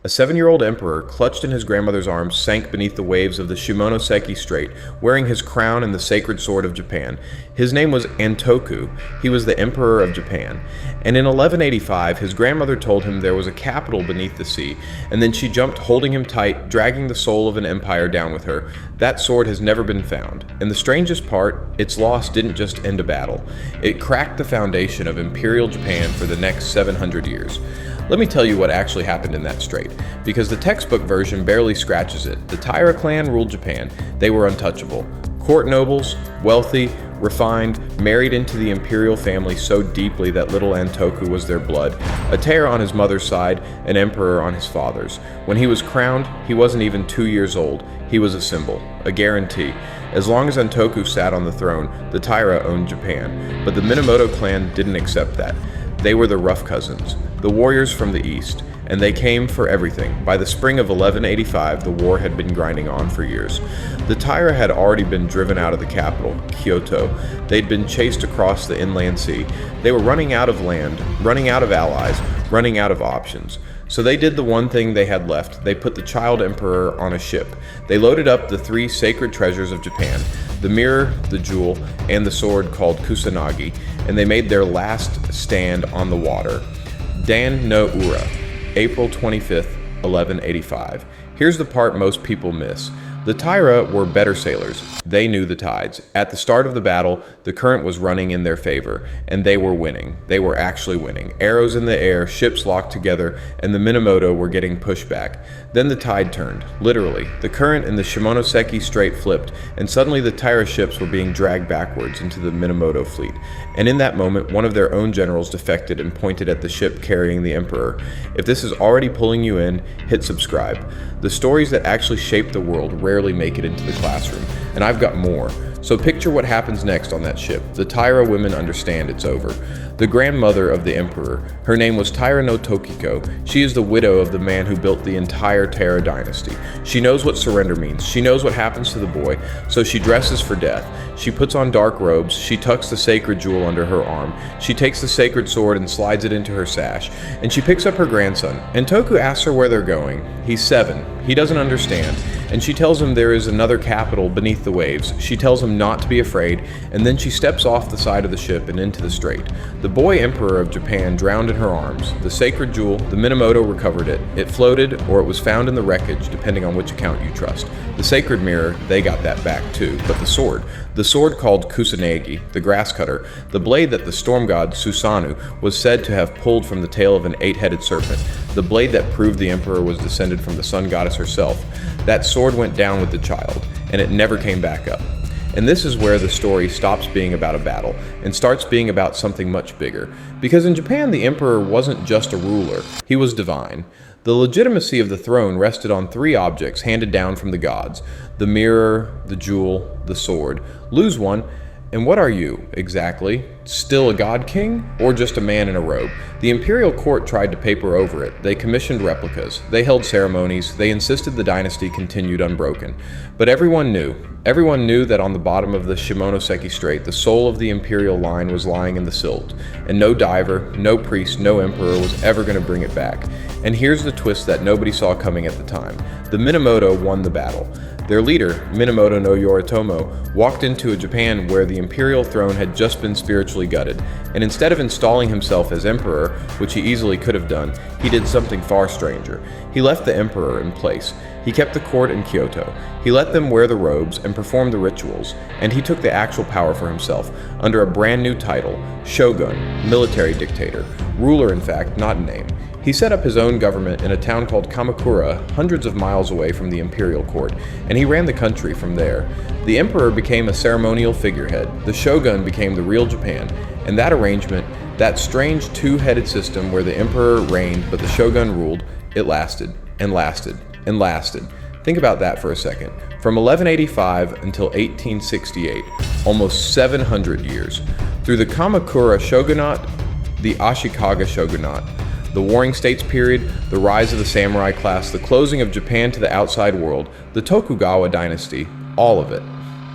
A 7-year-old emperor, clutched in his grandmother's arms, sank beneath the waves of the Shimonoseki Strait, wearing his crown and the sacred sword of Japan. His name was Antoku. He was the emperor of Japan. And in 1185, his grandmother told him there was a capital beneath the sea, and then she jumped, holding him tight, dragging the soul of an empire down with her. That sword has never been found. And the strangest part, its loss didn't just end a battle. It cracked the foundation of imperial Japan for the next 700 years. Let me tell you what actually happened in that strait, because the textbook version barely scratches it. The Taira clan ruled Japan. They were untouchable. Court nobles, wealthy, refined, married into the imperial family so deeply that little Antoku was their blood. A Taira on his mother's side, an emperor on his father's. When he was crowned, he wasn't even 2 years old. He was a symbol, a guarantee. As long as Antoku sat on the throne, the Taira owned Japan. But the Minamoto clan didn't accept that. They were the rough cousins, the warriors from the east, and they came for everything. By the spring of 1185, the war had been grinding on for years. The Taira had already been driven out of the capital, Kyoto. They'd been chased across the inland sea. They were running out of land, running out of allies, running out of options. So they did the one thing they had left. They put the child emperor on a ship. They loaded up the 3 sacred treasures of Japan, the mirror, the jewel, and the sword called Kusanagi, and they made their last stand on the water. Dan-no-ura, April 25th, 1185. Here's the part most people miss. The Taira were better sailors. They knew the tides. At the start of the battle, the current was running in their favor, and they were winning. They were actually winning. Arrows in the air, ships locked together, and the Minamoto were getting pushed back. Then the tide turned, literally. The current in the Shimonoseki Strait flipped, and suddenly the Taira ships were being dragged backwards into the Minamoto fleet. And in that moment, one of their own generals defected and pointed at the ship carrying the emperor. If this is already pulling you in, hit subscribe. The stories that actually shape the world rarely make it into the classroom, and I've got more. So picture what happens next on that ship. The Taira women understand it's over. The grandmother of the emperor, her name was Taira no Tokiko. She is the widow of the man who built the entire Taira dynasty. She knows what surrender means. She knows what happens to the boy, so she dresses for death. She puts on dark robes. She tucks the sacred jewel under her arm. She takes the sacred sword and slides it into her sash, and she picks up her grandson. Antoku asks her where they're going. He's 7. He doesn't understand, and she tells him there is another capital beneath the waves. She tells him not to be afraid, and then she steps off the side of the ship and into the strait. The boy emperor of Japan drowned in her arms. The sacred jewel, the Minamoto recovered it. It floated, or it was found in the wreckage, depending on which account you trust. The sacred mirror, they got that back too. But the sword called Kusanagi, the grass cutter, the blade that the storm god Susanoo was said to have pulled from the tail of an 8-headed serpent, the blade that proved the emperor was descended from the sun goddess herself. That sword went down with the child, and it never came back up. And this is where the story stops being about a battle and starts being about something much bigger. Because in Japan, the emperor wasn't just a ruler, he was divine. The legitimacy of the throne rested on 3 objects handed down from the gods: the mirror, the jewel, the sword. Lose one, and what are you, exactly? Still a god king? Or just a man in a robe? The imperial court tried to paper over it. They commissioned replicas. They held ceremonies. They insisted the dynasty continued unbroken. But everyone knew that on the bottom of the Shimonoseki Strait, the soul of the imperial line was lying in the silt. And no diver, no priest, no emperor was ever going to bring it back. And here's the twist that nobody saw coming at the time. The Minamoto won the battle. Their leader, Minamoto no Yoritomo, walked into a Japan where the imperial throne had just been spiritually gutted, and instead of installing himself as emperor, which he easily could have done, he did something far stranger. He left the emperor in place. He kept the court in Kyoto. He let them wear the robes and perform the rituals, and he took the actual power for himself under a brand new title, shogun, military dictator, ruler in fact, not a name. He set up his own government in a town called Kamakura, hundreds of miles away from the imperial court, and he ran the country from there. The emperor became a ceremonial figurehead, the shogun became the real Japan, and that arrangement, that strange 2-headed system where the emperor reigned but the shogun ruled, it lasted, and lasted, and lasted. Think about that for a second. From 1185 until 1868, almost 700 years. Through the Kamakura shogunate, the Ashikaga shogunate, the Warring States period, the rise of the samurai class, the closing of Japan to the outside world, the Tokugawa dynasty, all of it.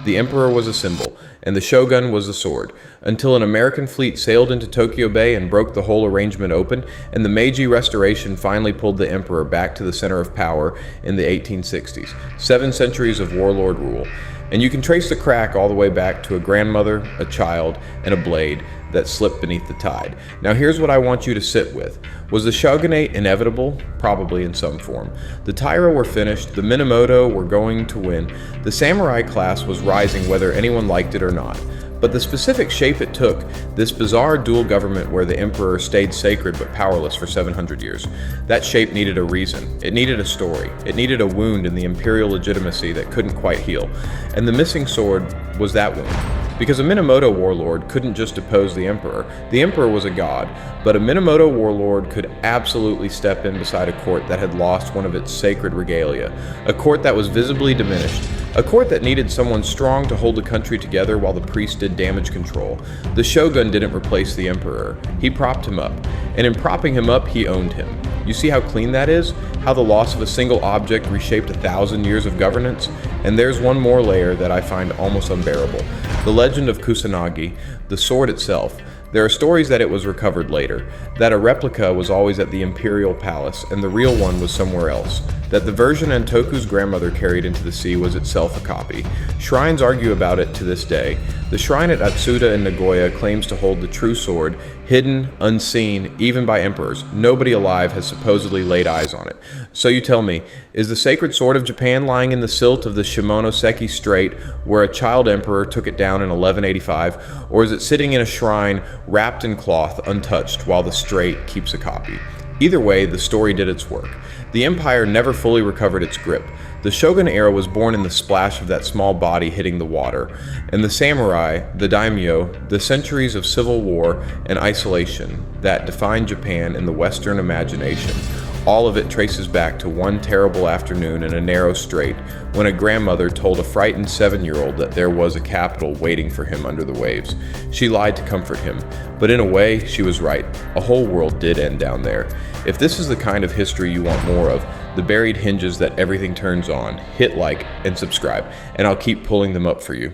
The emperor was a symbol, and the shogun was the sword, until an American fleet sailed into Tokyo Bay and broke the whole arrangement open, and the Meiji Restoration finally pulled the emperor back to the center of power in the 1860s. 7 centuries of warlord rule. And you can trace the crack all the way back to a grandmother, a child, and a blade that slipped beneath the tide. Now here's what I want you to sit with. Was the shogunate inevitable? Probably in some form. The Taira were finished, the Minamoto were going to win, the samurai class was rising whether anyone liked it or not. But the specific shape it took, this bizarre dual government where the emperor stayed sacred but powerless for 700 years, that shape needed a reason. It needed a story. It needed a wound in the imperial legitimacy that couldn't quite heal. And the missing sword was that wound. Because a Minamoto warlord couldn't just depose the emperor. The emperor was a god, but a Minamoto warlord could absolutely step in beside a court that had lost one of its sacred regalia, a court that was visibly diminished, a court that needed someone strong to hold the country together while the priest did damage control. The shogun didn't replace the emperor. He propped him up, and in propping him up, he owned him. You see how clean that is? How the loss of a single object reshaped 1,000 years of governance? And there's one more layer that I find almost unbearable. The legend of Kusanagi, the sword itself. There are stories that it was recovered later, that a replica was always at the imperial palace and the real one was somewhere else, that the version Antoku's grandmother carried into the sea was itself a copy. Shrines argue about it to this day. The shrine at Atsuta in Nagoya claims to hold the true sword, hidden, unseen, even by emperors. Nobody alive has supposedly laid eyes on it. So you tell me, is the sacred sword of Japan lying in the silt of the Shimonoseki Strait where a child emperor took it down in 1185, or is it sitting in a shrine wrapped in cloth, untouched, while the strait keeps a copy? Either way, the story did its work. The empire never fully recovered its grip. The shogun era was born in the splash of that small body hitting the water, and the samurai, the daimyo, the centuries of civil war and isolation that defined Japan in the Western imagination. All of it traces back to one terrible afternoon in a narrow strait when a grandmother told a frightened 7-year-old that there was a capital waiting for him under the waves. She lied to comfort him, but in a way, she was right. A whole world did end down there. If this is the kind of history you want more of, the buried hinges that everything turns on, hit like and subscribe, and I'll keep pulling them up for you.